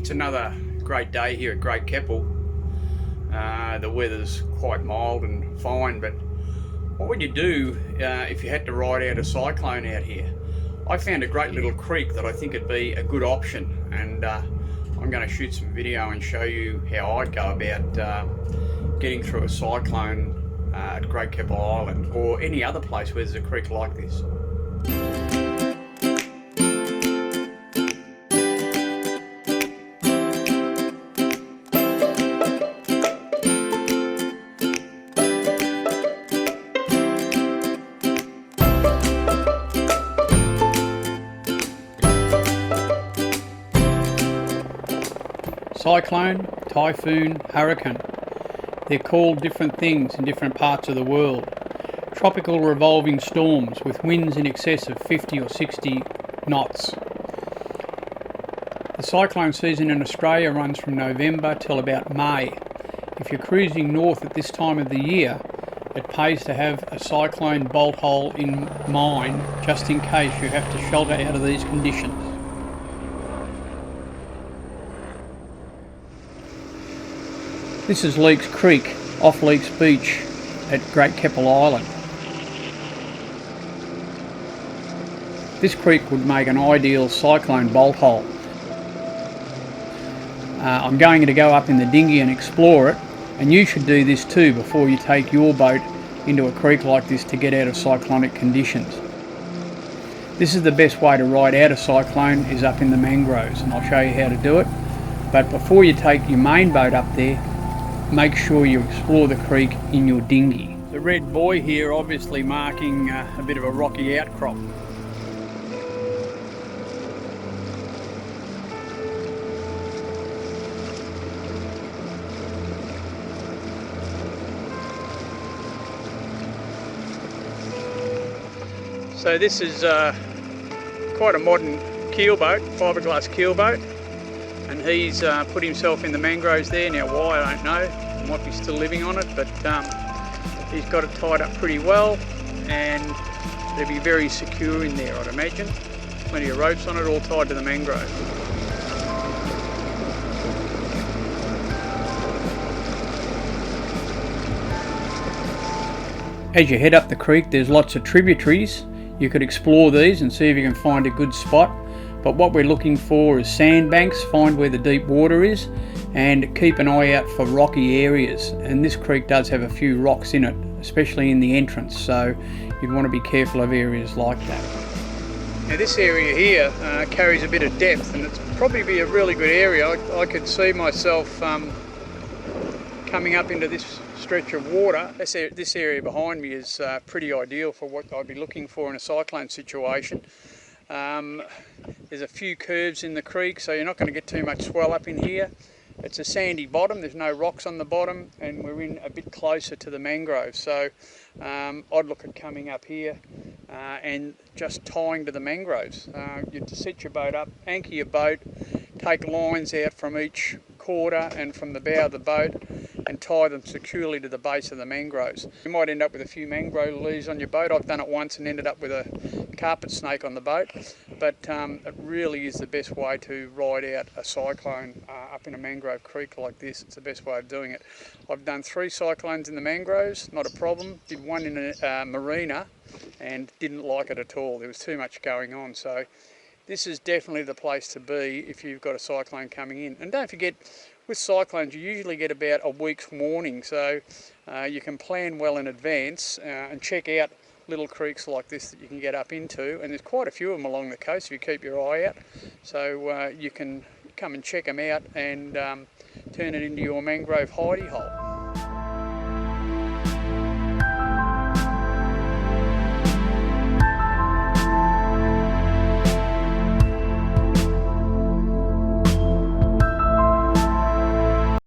It's another great day here at Great Keppel. The weather's quite mild and fine, but what would you do if you had to ride out a cyclone out here? I found a great little creek that I think would be a good option, and I'm going to shoot some video and show you how I'd go about getting through a cyclone at Great Keppel Island or any other place where there's a creek like this. Cyclone, typhoon, hurricane. They're called different things in different parts of the world. Tropical revolving storms with winds in excess of 50 or 60 knots. The cyclone season in Australia runs from November till about May. If you're cruising north at this time of the year, it pays to have a cyclone bolt hole in mind just in case you have to shelter out of these conditions. This is Leaks Creek off Leaks Beach at Great Keppel Island. This creek would make an ideal cyclone bolt hole. I'm going to go up in the dinghy and explore it, and you should do this too before you take your boat into a creek like this to get out of cyclonic conditions. This is the best way to ride out a cyclone, is up in the mangroves, and I'll show you how to do it. But before you take your main boat up there, make sure you explore the creek in your dinghy. The red buoy here obviously marking a bit of a rocky outcrop. So this is quite a modern keelboat, fiberglass keelboat. And he's put himself in the mangroves there. Now why, I don't know. He might be still living on it, but he's got it tied up pretty well, and they'll be very secure in there, I'd imagine. Plenty of ropes on it, all tied to the mangrove. As you head up the creek, there's lots of tributaries. You could explore these and see if you can find a good spot. But what we're looking for is sandbanks, find where the deep water is, and keep an eye out for rocky areas. And this creek does have a few rocks in it, especially in the entrance, so you'd want to be careful of areas like that. Now this area here carries a bit of depth, and it's probably be a really good area. I could see myself coming up into this stretch of water. This area behind me is pretty ideal for what I'd be looking for in a cyclone situation. There's a few curves in the creek, so you're not going to get too much swell up in here. It's a sandy bottom, there's no rocks on the bottom, and we're in a bit closer to the mangroves. So I'd look at coming up here and just tying to the mangroves. You set your boat up, anchor your boat, take lines out from each quarter and from the bow of the boat, and tie them securely to the base of the mangroves. You might end up with a few mangrove leaves on your boat. I've done it once and ended up with a carpet snake on the boat, but it really is the best way to ride out a cyclone up in a mangrove creek like this. It's the best way of doing it. I've done 3 cyclones in the mangroves, not a problem. Did one in a marina and didn't like it at all. There was too much going on. So this is definitely the place to be if you've got a cyclone coming in. And don't forget, with cyclones you usually get about a week's warning, so you can plan well in advance and check out little creeks like this that you can get up into, and there's quite a few of them along the coast if you keep your eye out, so you can come and check them out and turn it into your mangrove hidey hole.